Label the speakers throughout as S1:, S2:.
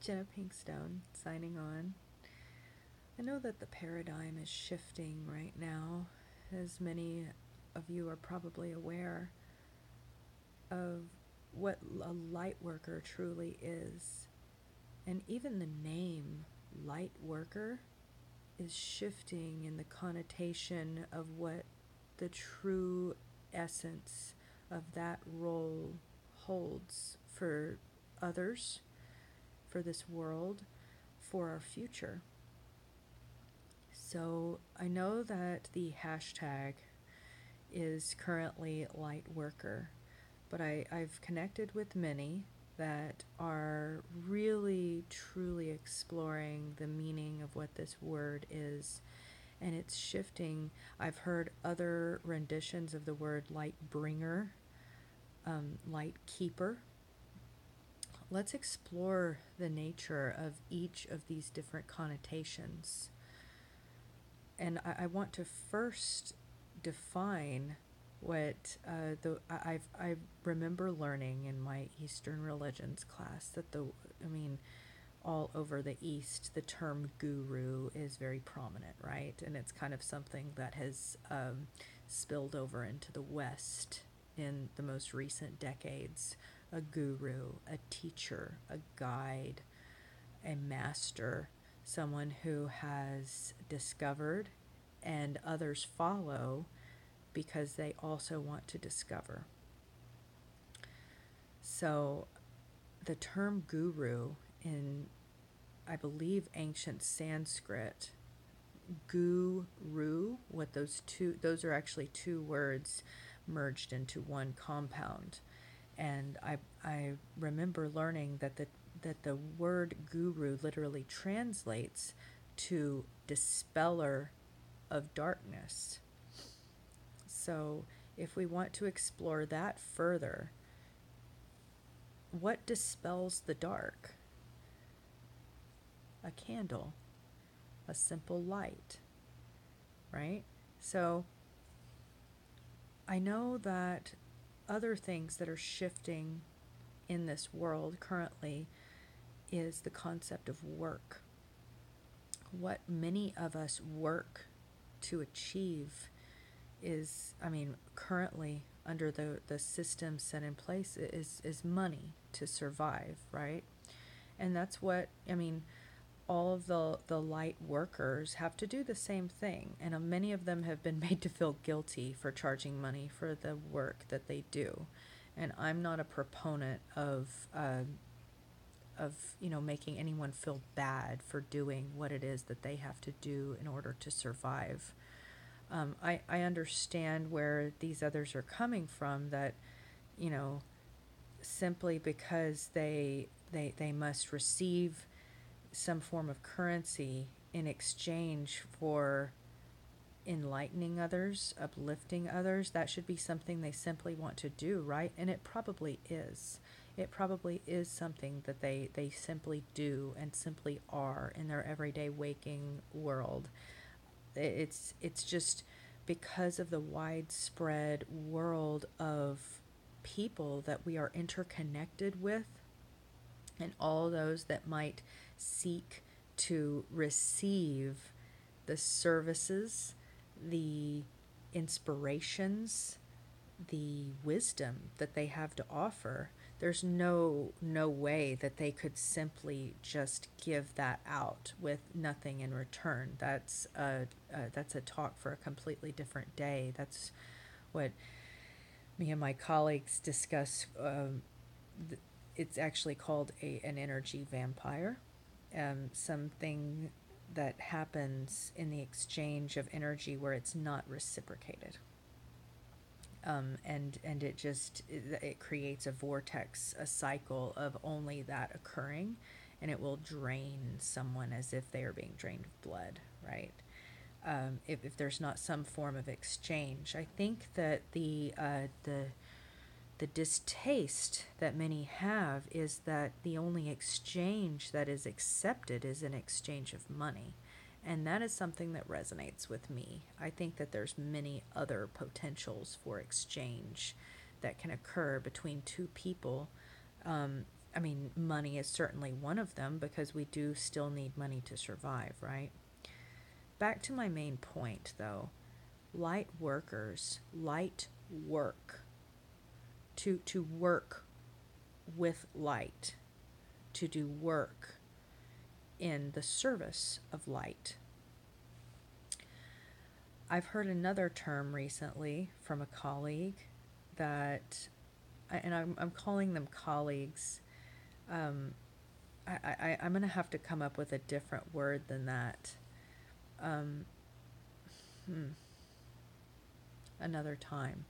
S1: Jenna PinkStone signing on. I know that the paradigm is shifting right now, as many of you are probably aware of what a light worker truly is. And even the name light worker is shifting in the connotation of what the true essence of that role holds for others, for this world, for our future. So I know that the hashtag is currently light worker, but I've connected with many that are really truly exploring the meaning of what this word is, and it's shifting. I've heard other renditions of the word light bringer, light keeper. Let's explore the nature of each of these different connotations. And I want to first define what I remember learning in my Eastern religions class that all over the East, the term guru is very prominent, right? And it's kind of something that has spilled over into the West in the most recent decades. A guru, a teacher, a guide, a master, someone who has discovered and others follow because they also want to discover. So the term guru in, I believe, ancient Sanskrit, guru, those are actually two words merged into one compound. And I remember learning that the word guru literally translates to dispeller of darkness. So if we want to explore that further, what dispels the dark? A candle, a simple light, right? So I know that other things that are shifting in this world currently is the concept of work. What many of us work to achieve is, currently under the system set in place is money to survive, right? And that's what, all of the light workers have to do the same thing. And many of them have been made to feel guilty for charging money for the work that they do. And I'm not a proponent of making anyone feel bad for doing what it is that they have to do in order to survive. I understand where these others are coming from, that, simply because they must receive some form of currency in exchange for enlightening others, uplifting others, that should be something they simply want to do, right? And it probably is. It probably is something that they simply do and simply are in their everyday waking world. It's just because of the widespread world of people that we are interconnected with, and all those that might seek to receive the services, the inspirations, the wisdom that they have to offer. There's no way that they could simply just give that out with nothing in return. That's a talk for a completely different day. That's what me and my colleagues discuss. It's actually called an energy vampire. Something that happens in the exchange of energy where it's not reciprocated. And it creates a vortex, a cycle of only that occurring, and it will drain someone as if they are being drained of blood, right? If there's not some form of exchange, I think that the distaste that many have is that the only exchange that is accepted is an exchange of money. And that is something that resonates with me. I think that there's many other potentials for exchange that can occur between two people, I mean, money is certainly one of them because we do still need money to survive, right? Back to my main point though. Light workers, light work, to work with light, to do work in the service of light. I've heard another term recently from a colleague that, and I'm calling them colleagues. Um, I'm going to have to come up with a different word than that. Um, Another time.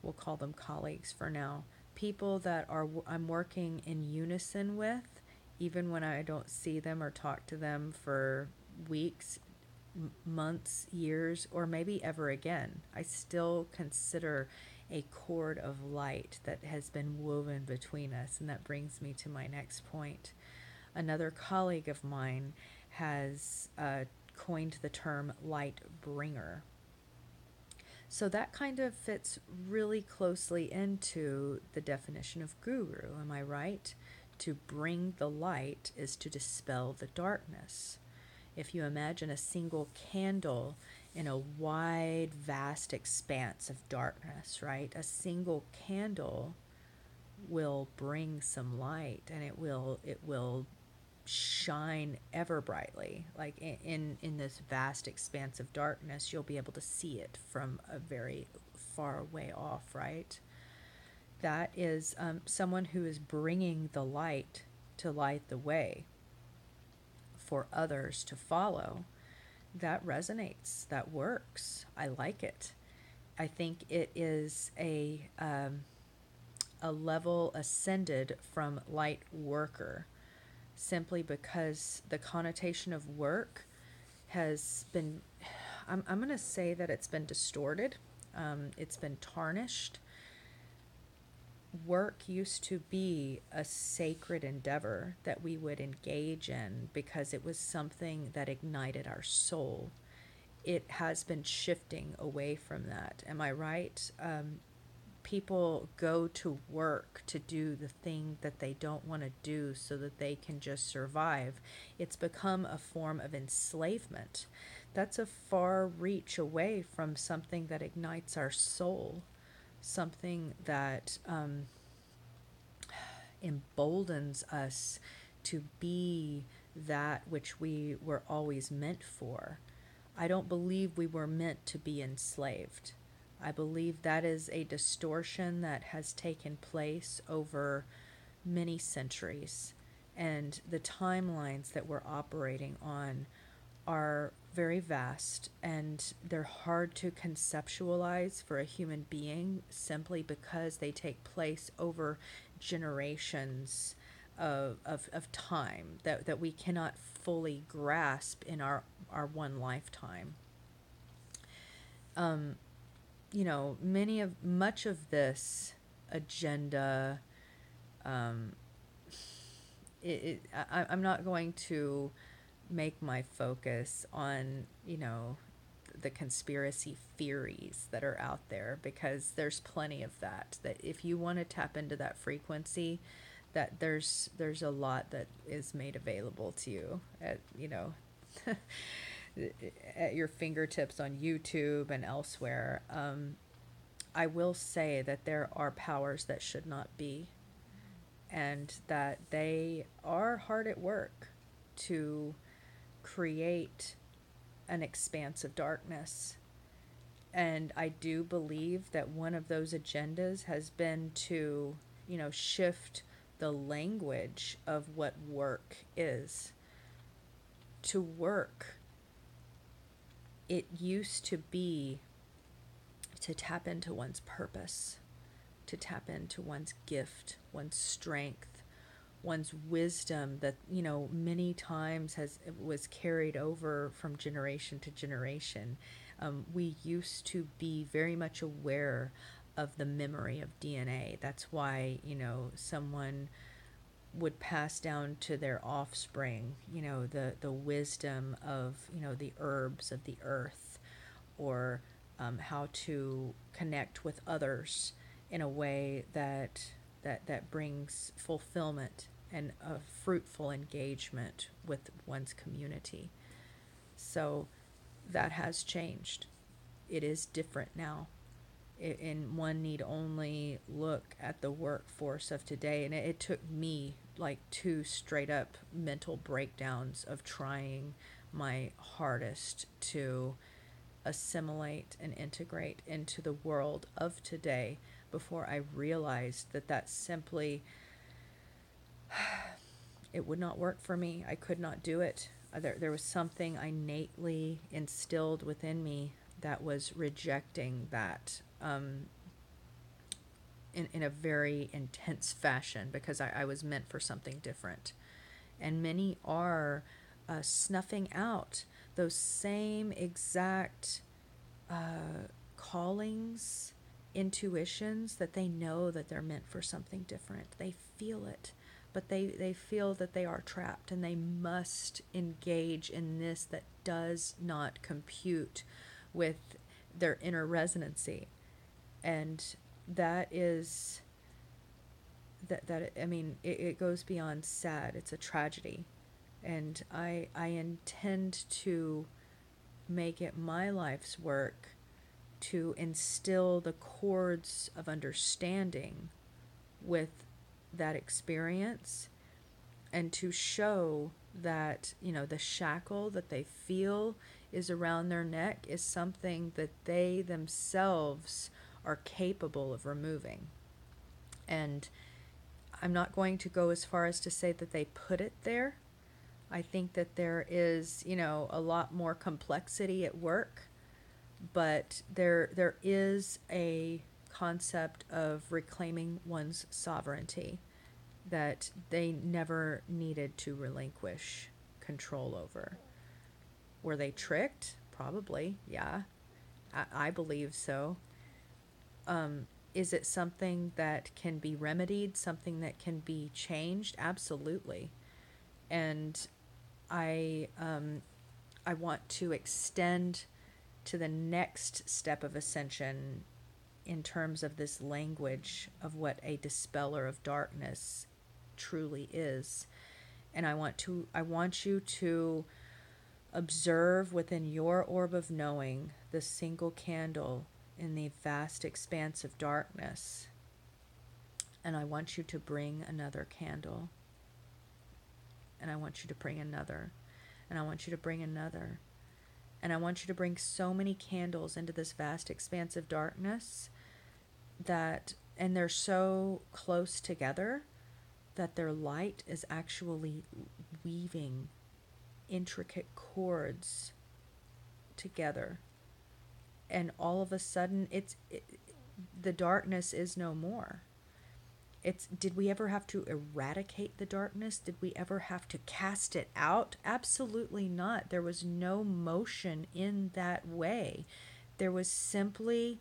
S1: We'll call them colleagues for now. People that I'm working in unison with, even when I don't see them or talk to them for weeks, months, years, or maybe ever again. I still consider a cord of light that has been woven between us, and that brings me to my next point. Another colleague of mine has coined the term light bringer. So that kind of fits really closely into the definition of guru, am I right? To bring the light is to dispel the darkness. If you imagine a single candle in a wide, vast expanse of darkness, right? A single candle will bring some light, and it will shine ever brightly. Like in this vast expanse of darkness, you'll be able to see it from a very far way off, right? That is someone who is bringing the light to light the way for others to follow. That resonates, that works. I like it. I think it is a level ascended from light worker, simply because the connotation of work has been, I'm going to say that it's been distorted, it's been tarnished. Work used to be a sacred endeavor that we would engage in because it was something that ignited our soul. It has been shifting away from that. Am I right? People go to work to do the thing that they don't want to do so that they can just survive. It's become a form of enslavement. That's a far reach away from something that ignites our soul, something that emboldens us to be that which we were always meant for. I don't believe we were meant to be enslaved. I believe that is a distortion that has taken place over many centuries, and the timelines that we're operating on are very vast, and they're hard to conceptualize for a human being simply because they take place over generations of time that we cannot fully grasp in our one lifetime. Much of this agenda, um, I'm not going to make my focus on, the conspiracy theories that are out there, because there's plenty of that if you want to tap into that frequency, that there's a lot that is made available to you at, at your fingertips on YouTube and elsewhere. I will say that there are powers that should not be, and that they are hard at work to create an expanse of darkness. And I do believe that one of those agendas has been to, shift the language of what work is. To work, it used to be to tap into one's purpose, to tap into one's gift, one's strength, one's wisdom that, many times was carried over from generation to generation. We used to be very much aware of the memory of DNA. That's why, someone would pass down to their offspring, the wisdom of, the herbs of the earth, or how to connect with others in a way that that brings fulfillment and a fruitful engagement with one's community. So that has changed. It is different now. And one need only look at the workforce of today. And it took me like 2 straight up mental breakdowns of trying my hardest to assimilate and integrate into the world of today before I realized that simply, it would not work for me. I could not do it. There was something innately instilled within me that was rejecting that, in a very intense fashion, because I was meant for something different. And many are snuffing out those same exact callings, intuitions, that they know that they're meant for something different. They feel it, but they feel that they are trapped and they must engage in this that does not compute with their inner resonancy. And that is that I mean, it goes beyond sad. It's a tragedy. And I intend to make it my life's work to instill the chords of understanding with that experience, and to show that, the shackle that they feel is around their neck is something that they themselves are capable of removing. And I'm not going to go as far as to say that they put it there. I think that there is, a lot more complexity at work, but there is a concept of reclaiming one's sovereignty that they never needed to relinquish control over. Were they tricked? Probably, yeah. I believe so. Is it something that can be remedied, something that can be changed? Absolutely. And I want to extend to the next step of ascension in terms of this language of what a dispeller of darkness truly is. And I want you to observe within your orb of knowing the single candle in the vast expanse of darkness. And I want you to bring another candle. And I want you to bring another. And I want you to bring another. And I want you to bring so many candles into this vast expanse of darkness and they're so close together that their light is actually weaving intricate cords together. And all of a sudden, the darkness is no more. Did we ever have to eradicate the darkness? Did we ever have to cast it out? Absolutely not. There was no motion in that way. There was simply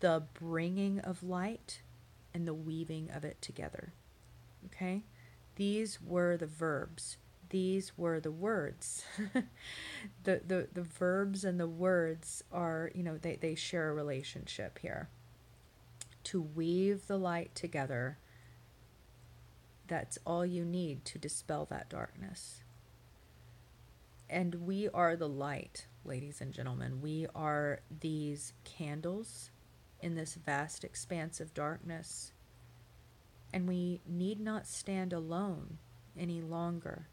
S1: the bringing of light and the weaving of it together. Okay? These were the verbs. These were the words. the verbs and the words are, they share a relationship here. To weave the light together, that's all you need to dispel that darkness. And we are the light, ladies and gentlemen. We are these candles in this vast expanse of darkness. And we need not stand alone any longer.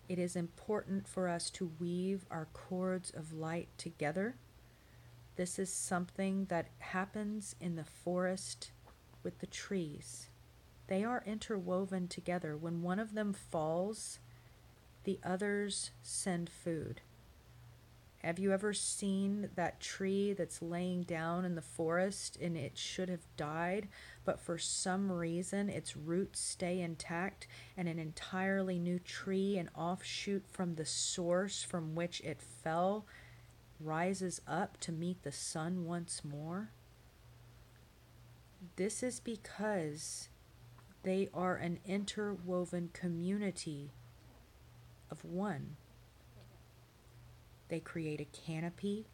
S1: It is important for us to weave our cords of light together. This is something that happens in the forest with the trees. They are interwoven together. When one of them falls, the others send food. Have you ever seen that tree that's laying down in the forest and it should have died, but for some reason its roots stay intact and an entirely new tree, an offshoot from the source from which it fell, rises up to meet the sun once more? This is because they are an interwoven community of one. They create a canopy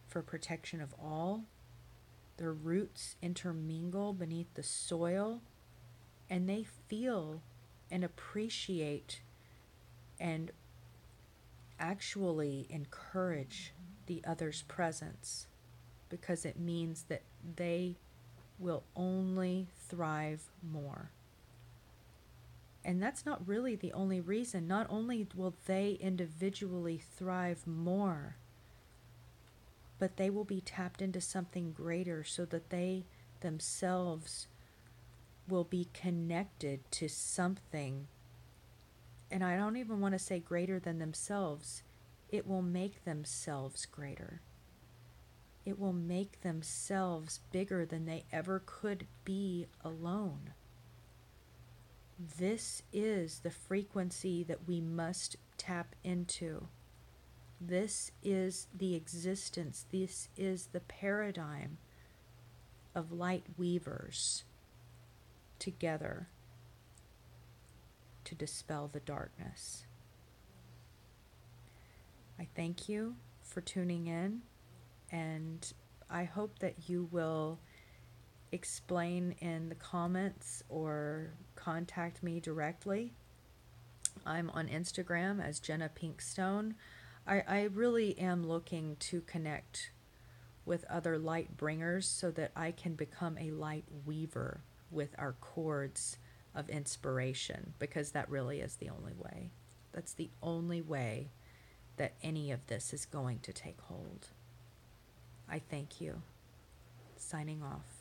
S1: for protection of all. Their roots intermingle beneath the soil, and they feel and appreciate and actually encourage the other's presence, because it means that they will only thrive more. And that's not really the only reason. Not only will they individually thrive more, but they will be tapped into something greater, so that they themselves will be connected to something. And I don't even want to say greater than themselves. It will make themselves greater. It will make themselves bigger than they ever could be alone. This is the frequency that we must tap into. This is the existence. This is the paradigm of light weavers together to dispel the darkness. I thank you for tuning in, and I hope that you will explain in the comments or contact me directly. I'm on Instagram as Jenna PinkStone. I really am looking to connect with other light bringers so that I can become a light weaver with our cords of inspiration, because that really is the only way. That's the only way that any of this is going to take hold. I thank you. Signing off.